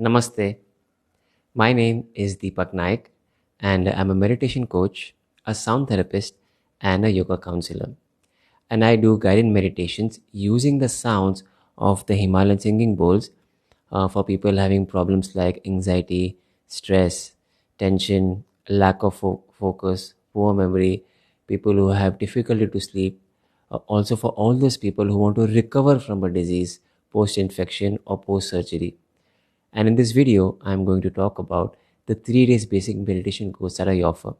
Namaste. My name is Deepak Naik, and I'm a meditation coach, a sound therapist, and a yoga counselor. And I do guided meditations using the sounds of the Himalayan singing bowls for people having problems like anxiety, stress, tension, lack of focus, poor memory, people who have difficulty to sleep. Also, for all those people who want to recover from a disease post infection or post surgery. And in this video, I'm going to talk about the 3 days basic meditation course that I offer.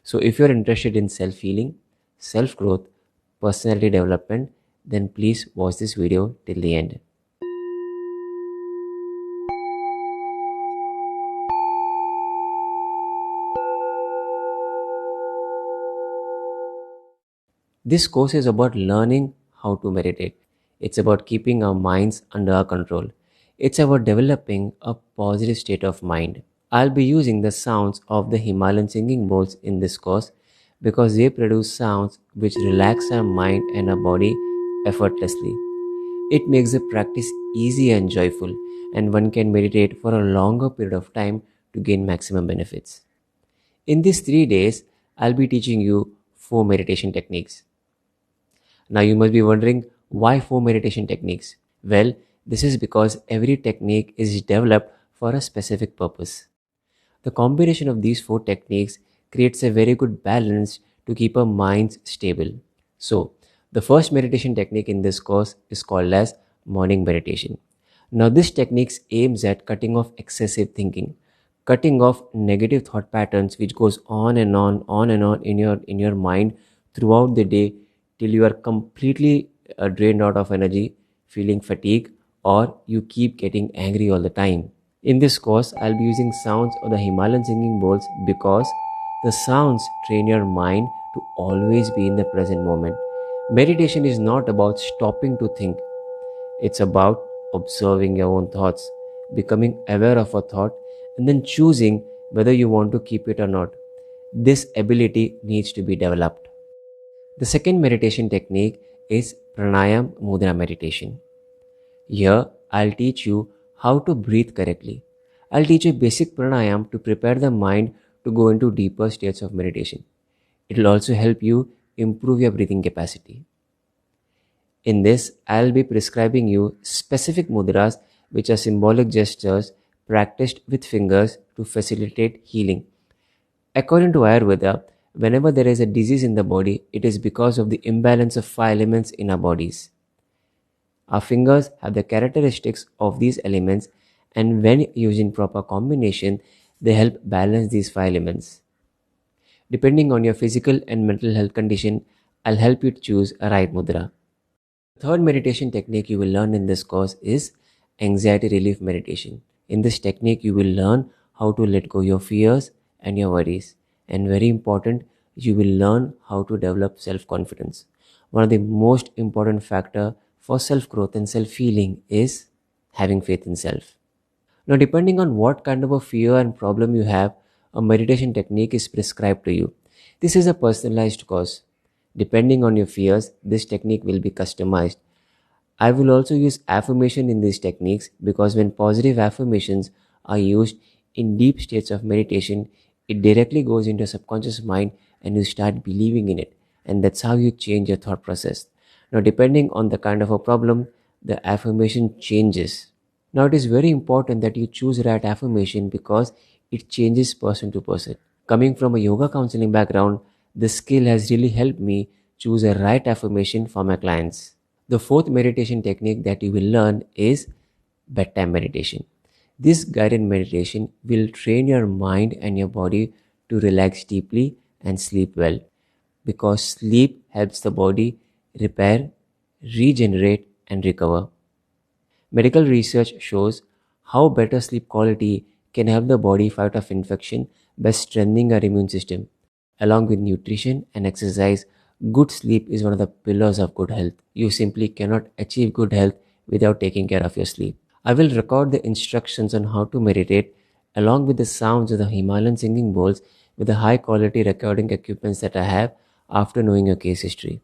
So if you're interested in self-healing, self-growth, personality development, then please watch this video till the end. This course is about learning how to meditate. It's about keeping our minds under our control. It's about developing a positive state of mind. I'll be using the sounds of the Himalayan singing bowls in this course because they produce sounds which relax our mind and our body effortlessly. It makes the practice easy and joyful, and one can meditate for a longer period of time to gain maximum benefits. In these 3 days, I'll be teaching you 4 meditation techniques. Now, you must be wondering why 4 meditation techniques? Well, this is because every technique is developed for a specific purpose. The combination of these 4 techniques creates a very good balance to keep our minds stable. So, the first meditation technique in this course is called as morning meditation. Now, this technique aims at cutting off excessive thinking, cutting off negative thought patterns which goes on and on in your mind throughout the day till you are completely drained out of energy, feeling fatigue, or you keep getting angry all the time. In this course, I'll be using sounds of the Himalayan singing bowls because the sounds train your mind to always be in the present moment. Meditation is not about stopping to think, it's about observing your own thoughts, becoming aware of a thought, and then choosing whether you want to keep it or not. This ability needs to be developed. The second meditation technique is pranayam mudra meditation. Here, I'll teach you how to breathe correctly. I'll teach you basic pranayam to prepare the mind to go into deeper states of meditation. It will also help you improve your breathing capacity. In this, I'll be prescribing you specific mudras, which are symbolic gestures practiced with fingers to facilitate healing. According to Ayurveda, whenever there is a disease in the body, it is because of the imbalance of 5 elements in our bodies. Our fingers have the characteristics of these elements, and when used in proper combination, they help balance these 5 elements. Depending on your physical and mental health condition, I'll help you choose a right mudra. The third meditation technique you will learn in this course is anxiety relief meditation. In this technique, you will learn how to let go your fears and your worries. And very important, you will learn how to develop self-confidence. One of the most important factor for self-growth and self-healing is having faith in self. Now, depending on what kind of a fear and problem you have, a meditation technique is prescribed to you. This is a personalized course. Depending on your fears, this technique will be customized. I will also use affirmation in these techniques because when positive affirmations are used in deep states of meditation, it directly goes into your subconscious mind and you start believing in it. And that's how you change your thought process. Now, depending on the kind of a problem, the affirmation changes. Now, it is very important that you choose right affirmation because it changes person to person. Coming from a yoga counseling background, this skill has really helped me choose a right affirmation for my clients. The fourth meditation technique that you will learn is bedtime meditation. This guided meditation will train your mind and your body to relax deeply and sleep well because sleep helps the body repair, regenerate, and recover. Medical research shows how better sleep quality can help the body fight off infection by strengthening our immune system. Along with nutrition and exercise, good sleep is one of the pillars of good health. You simply cannot achieve good health without taking care of your sleep. I will record the instructions on how to meditate along with the sounds of the Himalayan singing bowls with the high quality recording equipments that I have after knowing your case history.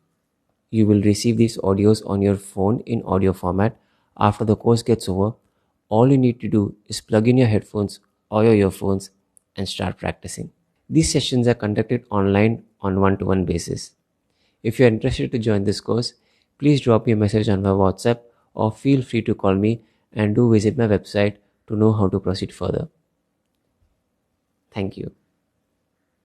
You will receive these audios on your phone in audio format after the course gets over. All you need to do is plug in your headphones or your earphones and start practicing. These sessions are conducted online on one-to-one basis. If you are interested to join this course, please drop me a message on my WhatsApp or feel free to call me, and do visit my website to know how to proceed further. Thank you.